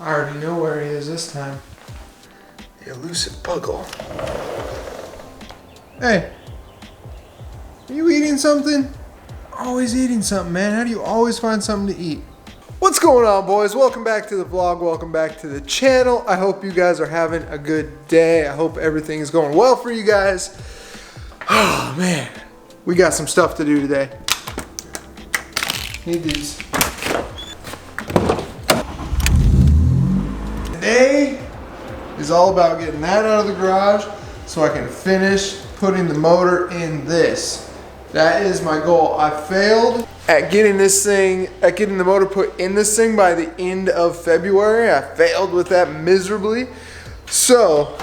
I already know where he is this time. The elusive puggle. Hey, are you eating something? Always eating something, man. How do you always find something to eat? What's going on, boys? Welcome back to the vlog. Welcome back to the channel. I hope you guys are having a good day. I hope everything is going well for you guys. Oh, man. We got some stuff to do today. Need these. Today is all about getting that out of the garage so I can finish putting the motor in this. That is my goal. I failed at getting the motor put in this thing by the end of February. I failed with that miserably. So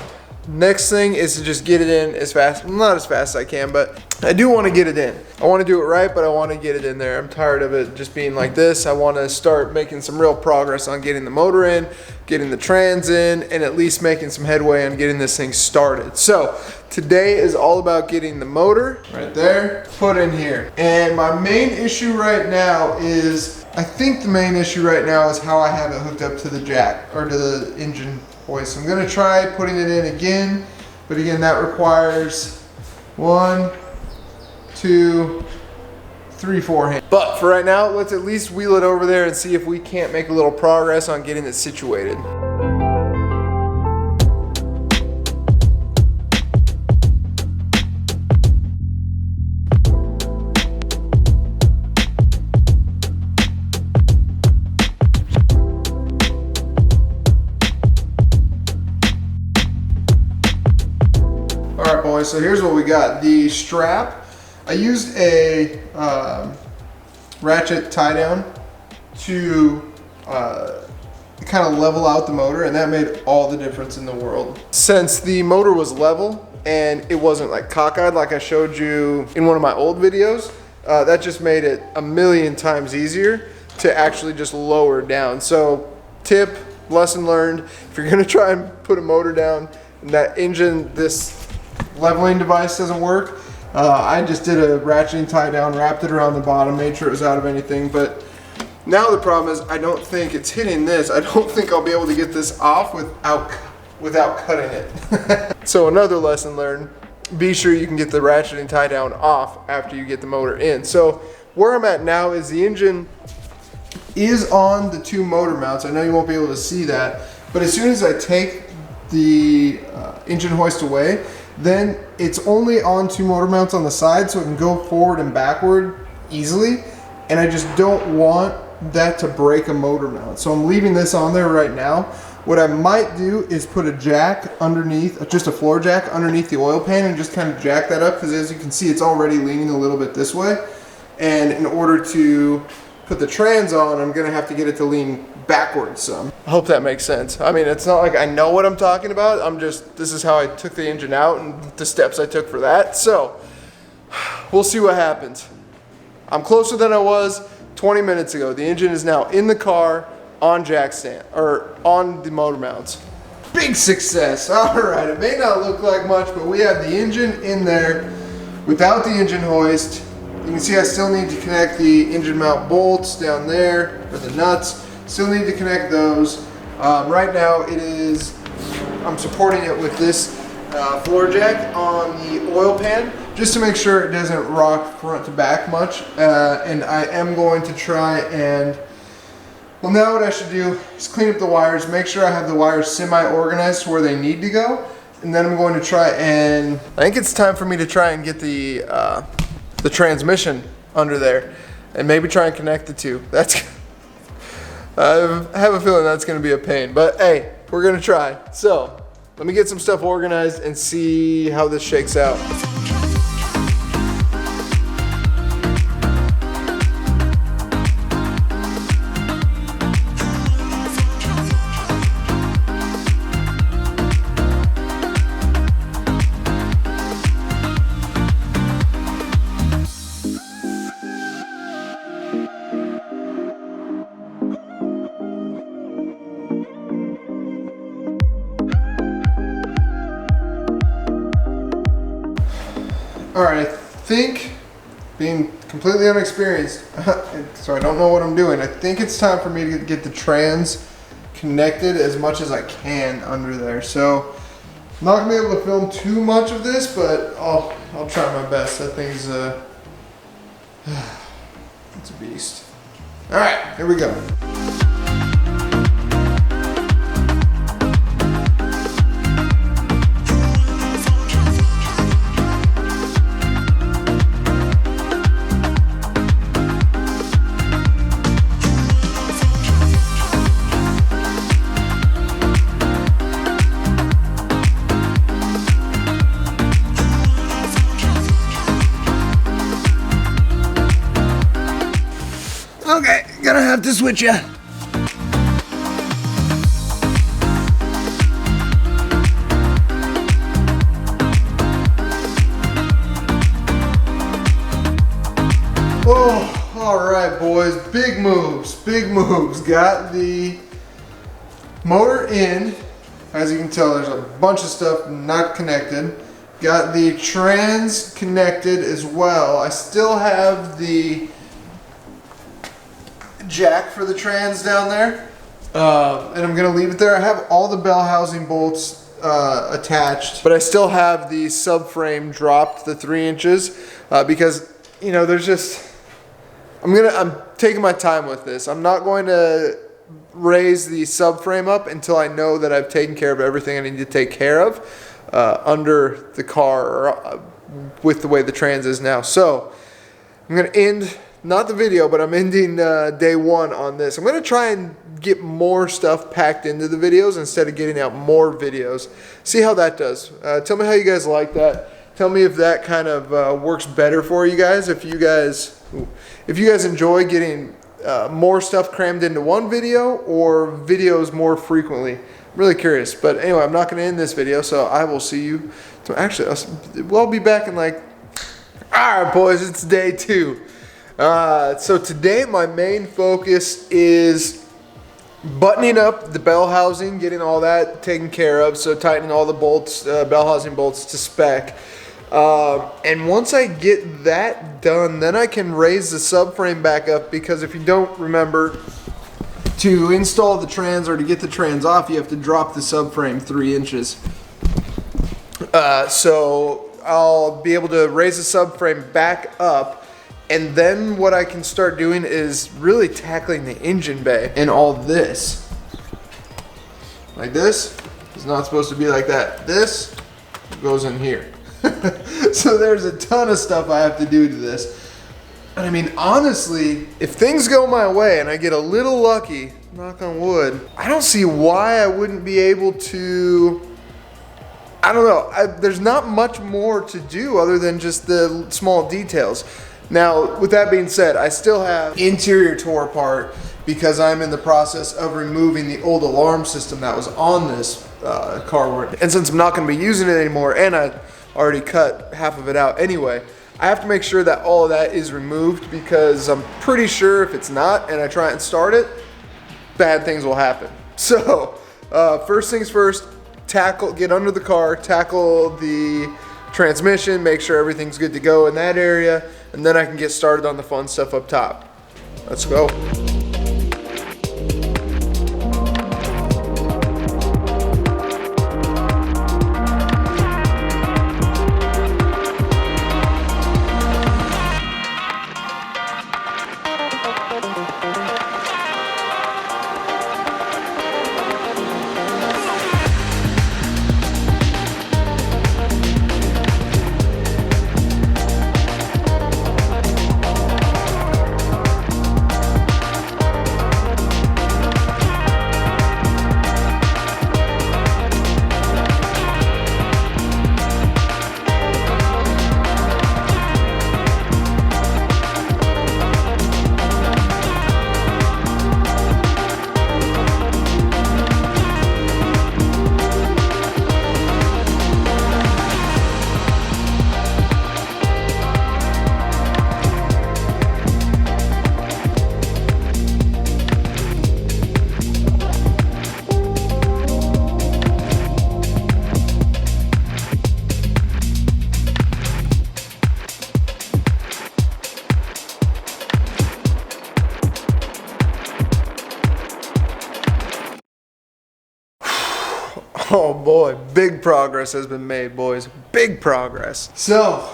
next thing is to just get it in as fast, not as fast as I can, but I do want to get it in. I want to do it right, but I want to get it in there. I'm tired of it just being like this. I want to start making some real progress on getting the motor in, getting the trans in, and at least making some headway on getting this thing started. So today is all about getting the motor right there put in here. And my main issue right now is, I think the main issue right now is how I have it hooked up to the jack or to the engine hoist. I'm gonna try putting it in again, but again, that requires 1, 2, 3, 4 hands. But for right now, let's at least wheel it over there and see if we can't make a little progress on getting it situated. Alright boys, so here's what we got. The strap, I used a ratchet tie down to kind of level out the motor, and that made all the difference in the world. Since the motor was level and it wasn't like cockeyed like I showed you in one of my old videos, that just made it a million times easier to actually just lower down. So tip, lesson learned, if you're gonna try and put a motor down and that engine, this leveling device doesn't work, I just did a ratcheting tie down, wrapped it around the bottom, made sure it was out of anything. But now the problem is I don't think it's hitting this. I don't think I'll be able to get this off without cutting it. So another lesson learned, be sure you can get the ratcheting tie down off after you get the motor in. So where I'm at now is the engine is on the 2 motor mounts. I know you won't be able to see that, but as soon as I take the engine hoist away, then it's only on 2 motor mounts on the side, so it can go forward and backward easily, and I just don't want that to break a motor mount. So I'm leaving this on there right now. What I might do is put a jack underneath, just a floor jack underneath the oil pan, and just kind of jack that up, because as you can see it's already leaning a little bit this way, and in order to put the trans on, I'm gonna have to get it to lean backwards some. I hope that makes sense. I mean, it's not like I know what I'm talking about. This is how I took the engine out and the steps I took for that. So we'll see what happens. I'm closer than I was 20 minutes ago. The engine is now in the car on jack stand, or on the motor mounts. Big success. All right, it may not look like much, but we have the engine in there without the engine hoist. You can see I still need to connect the engine mount bolts down there, or the nuts. Still need to connect those. Right now I'm supporting it with this floor jack on the oil pan, just to make sure it doesn't rock front to back much. And I am going to try and, well, now what I should do is clean up the wires, make sure I have the wires semi-organized to where they need to go. And then I'm going to try and, I think it's time for me to try and get the transmission under there and maybe try and connect the 2. I have a feeling that's going to be a pain, but hey, we're going to try. So let me get some stuff organized and see how this shakes out. All right, I think, being completely unexperienced, so I don't know what I'm doing, I think it's time for me to get the trans connected as much as I can under there. So I'm not gonna be able to film too much of this, but I'll try my best. That thing's it's a beast. All right, here we go. Okay, gonna have to switch ya. Oh, all right, boys, big moves, big moves. Got the motor in. As you can tell, there's a bunch of stuff not connected. Got the trans connected as well. I still have the jack for the trans down there, and I'm gonna leave it there. I have all the bell housing bolts attached, but I still have the subframe dropped, the 3 inches, because you know there's just I'm taking my time with this. I'm not going to raise the subframe up until I know that I've taken care of everything I need to take care of under the car, or with the way the trans is now. So I'm gonna end not the video, but I'm ending day one on this. I'm gonna try and get more stuff packed into the videos instead of getting out more videos. See how that does. Tell me how you guys like that. Tell me if that kind of works better for you guys. If you guys enjoy getting more stuff crammed into one video or videos more frequently. I'm really curious. But anyway, I'm not gonna end this video, so I will see you. Actually, I'll be back in like, all right, boys, it's day 2. So today my main focus is buttoning up the bell housing, getting all that taken care of, so tightening all the bolts, bell housing bolts to spec. And once I get that done, then I can raise the subframe back up, because if you don't remember, to install the trans or to get the trans off, you have to drop the subframe 3 inches. So I'll be able to raise the subframe back up. And then what I can start doing is really tackling the engine bay and all this. Like this. It's not supposed to be like that. This goes in here. So there's a ton of stuff I have to do to this. And I mean, honestly, if things go my way and I get a little lucky, knock on wood, I don't see why I wouldn't be able to, I don't know. There's not much more to do other than just the small details. Now, with that being said, I still have interior tore apart because I'm in the process of removing the old alarm system that was on this car. And since I'm not going to be using it anymore, and I already cut half of it out anyway, I have to make sure that all of that is removed, because I'm pretty sure if it's not and I try and start it, bad things will happen. So, first things first, get under the car, tackle the transmission, make sure everything's good to go in that area, and then I can get started on the fun stuff up top. Let's go. Oh boy, big progress has been made, boys. Big progress. So,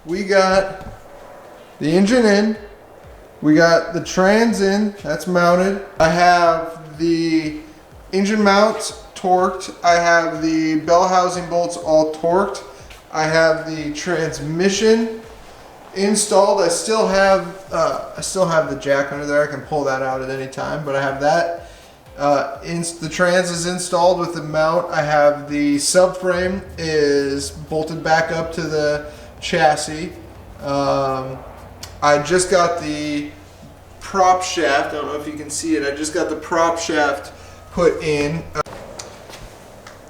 we got the engine in. We got the trans in, that's mounted. I have the engine mounts torqued. I have the bell housing bolts all torqued. I have the transmission installed. I still have the jack under there. I can pull that out at any time, but I have that. The trans is installed with the mount. I have the subframe is bolted back up to the chassis. I just got the prop shaft. I don't know if you can see it. I just got the prop shaft put in.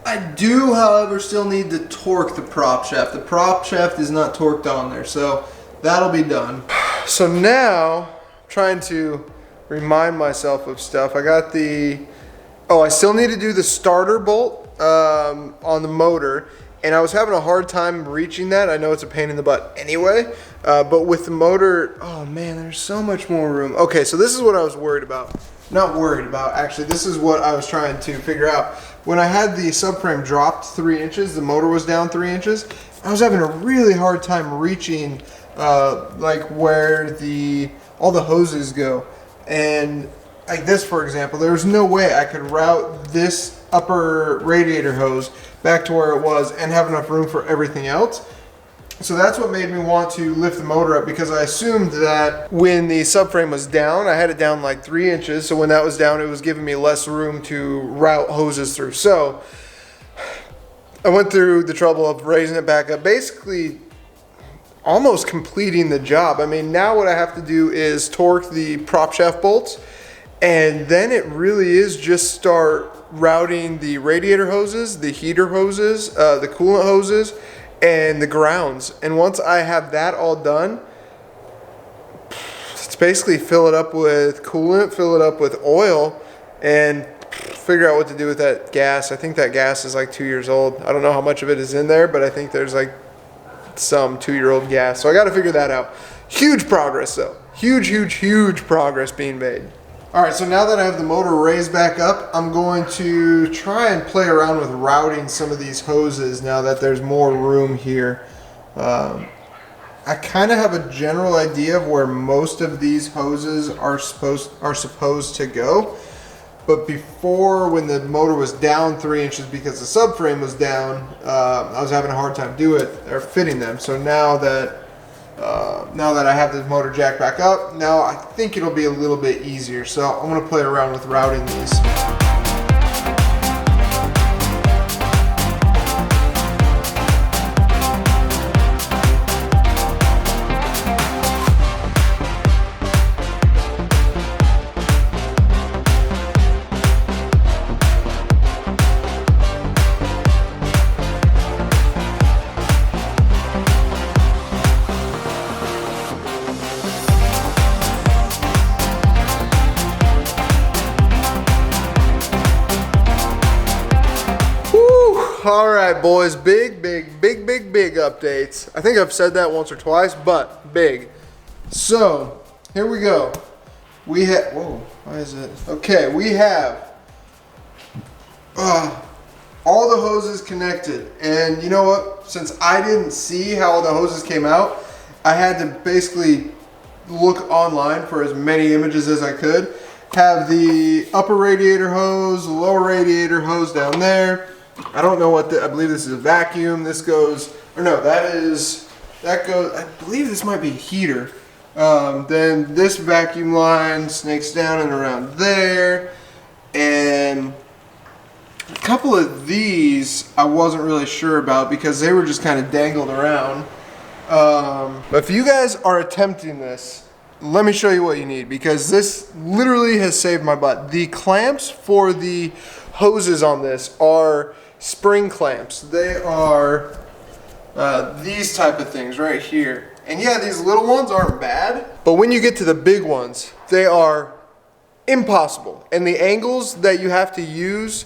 I do, however, still need to torque the prop shaft. The prop shaft is not torqued on there, so that'll be done. So now, I'm trying to remind myself of stuff. I got I still need to do the starter bolt on the motor, and I was having a hard time reaching that. I know it's a pain in the butt anyway, but with the motor, oh man, there's so much more room. Okay, so this is what I was worried about. Not worried about, actually, this is what I was trying to figure out. When I had the subframe dropped 3 inches, the motor was down 3 inches, I was having a really hard time reaching like where all the hoses go. And like this, for example, there's no way I could route this upper radiator hose back to where it was and have enough room for everything else. So that's what made me want to lift the motor up, because I assumed that when the subframe was down, I had it down like 3 inches. So when that was down, it was giving me less room to route hoses through. So I went through the trouble of raising it back up, basically almost completing the job. I mean, now what I have to do is torque the prop shaft bolts, and then it really is just start routing the radiator hoses, the heater hoses, the coolant hoses, and the grounds. And once I have that all done, it's basically fill it up with coolant, fill it up with oil, and figure out what to do with that gas. I think that gas is like 2 years old. I don't know how much of it is in there, but I think there's like some 2-year-old gas. So I got to figure that out. Huge progress though. Huge progress being made. All right, so now that I have the motor raised back up, I'm going to try and play around with routing some of these hoses now that there's more room here. I kind of have a general idea of where most of these hoses are supposed to go. But before, when the motor was down 3 inches because the subframe was down, I was having a hard time fitting them. So now that I have the motor jacked back up, now I think it'll be a little bit easier. So I'm going to play around with routing these. All right, boys, big updates. I think I've said that once or twice, but big. So here we go. We have, whoa, why is it? Okay, we have all the hoses connected. And you know what? Since I didn't see how the hoses came out, I had to basically look online for as many images as I could. Have the upper radiator hose, the lower radiator hose down there. I don't know what I believe this is a vacuum. This goes, or no, that goes, I believe this might be a heater. Then this vacuum line snakes down and around there. And a couple of these I wasn't really sure about because they were just kind of dangled around. But if you guys are attempting this, let me show you what you need, because this literally has saved my butt. The clamps for the hoses on this are spring clamps. They are these type of things right here. And yeah, these little ones aren't bad, but when you get to the big ones, they are impossible. And the angles that you have to use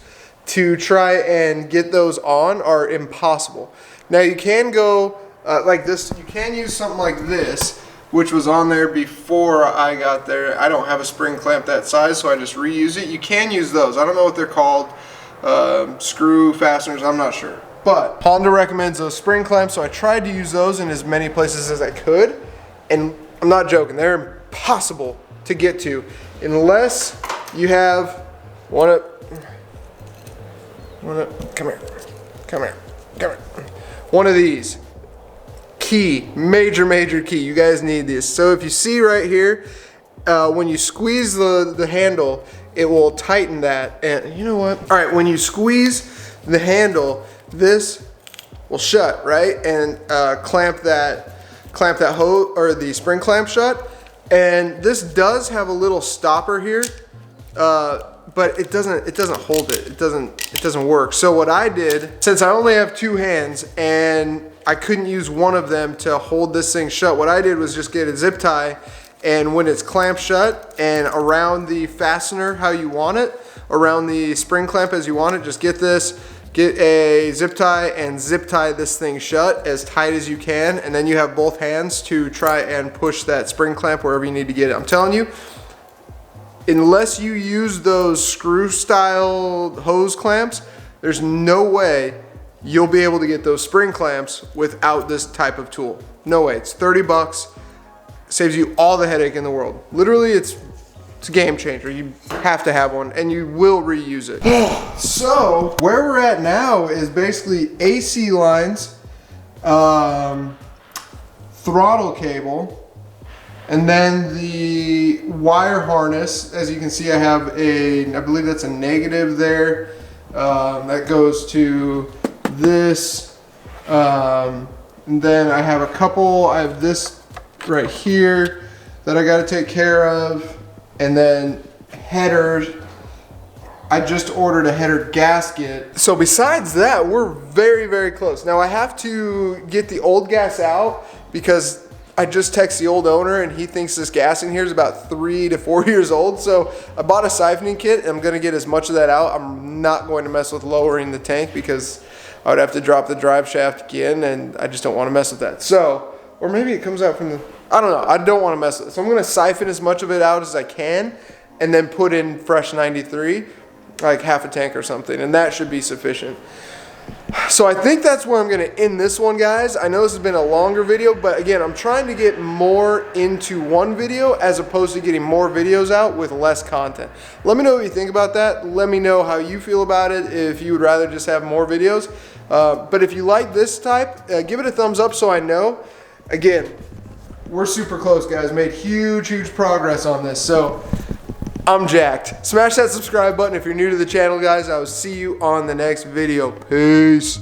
to try and get those on are impossible. Now you can go like this. You can use something like this, which was on there before I got there. I don't have a spring clamp that size, so I just reuse it. You can use those. I don't know what they're called. screw fasteners, I'm not sure. But Honda recommends those spring clamps, so I tried to use those in as many places as I could. And I'm not joking, they're impossible to get to unless you have one, come here. One of these. Key, major key. You guys need this. So if you see right here, when you squeeze the handle, it will tighten that. And you know what? All right, when you squeeze the handle, this will shut, right? And clamp that hose or the spring clamp shut. And this does have a little stopper here, but it doesn't hold it. It doesn't work. So what I did, since I only have two hands and I couldn't use one of them to hold this thing shut, what I did was just get a zip tie, and when it's clamped shut and around the fastener how you want it, around the spring clamp as you want it, just get a zip tie and zip tie this thing shut as tight as you can, and then you have both hands to try and push that spring clamp wherever you need to get it. I'm telling you, unless you use those screw style hose clamps, there's no way you'll be able to get those spring clamps without this type of tool. No way. It's 30 bucks. Saves you all the headache in the world. Literally, it's a game changer. You have to have one, and you will reuse it. So where we're at now is basically AC lines, throttle cable, and then the wire harness. As you can see, I have I believe that's a negative there, that goes to this, and then I have I have this right here that I got to take care of, and then headers. I just ordered a header gasket. So besides that, we're very close. Now I have to get the old gas out because I just texted the old owner and he thinks this gas in here is about 3 to 4 years old. So I bought a siphoning kit and I'm gonna get as much of that out. I'm not going to mess with lowering the tank because I would have to drop the drive shaft again, and I just don't want to mess with that. So, or maybe it comes out from the, I don't know. I don't want to mess with it. So I'm gonna siphon as much of it out as I can and then put in fresh 93, like half a tank or something, and that should be sufficient. So I think that's where I'm gonna end this one, guys. I know this has been a longer video, but again, I'm trying to get more into one video as opposed to getting more videos out with less content. Let me know what you think about that. Let me know how you feel about it, if you would rather just have more videos. But if you like this type, give it a thumbs up so I know. Again, we're super close, guys. Made huge progress on this. So I'm jacked. Smash that subscribe button if you're new to the channel, guys. I will see you on the next video. Peace.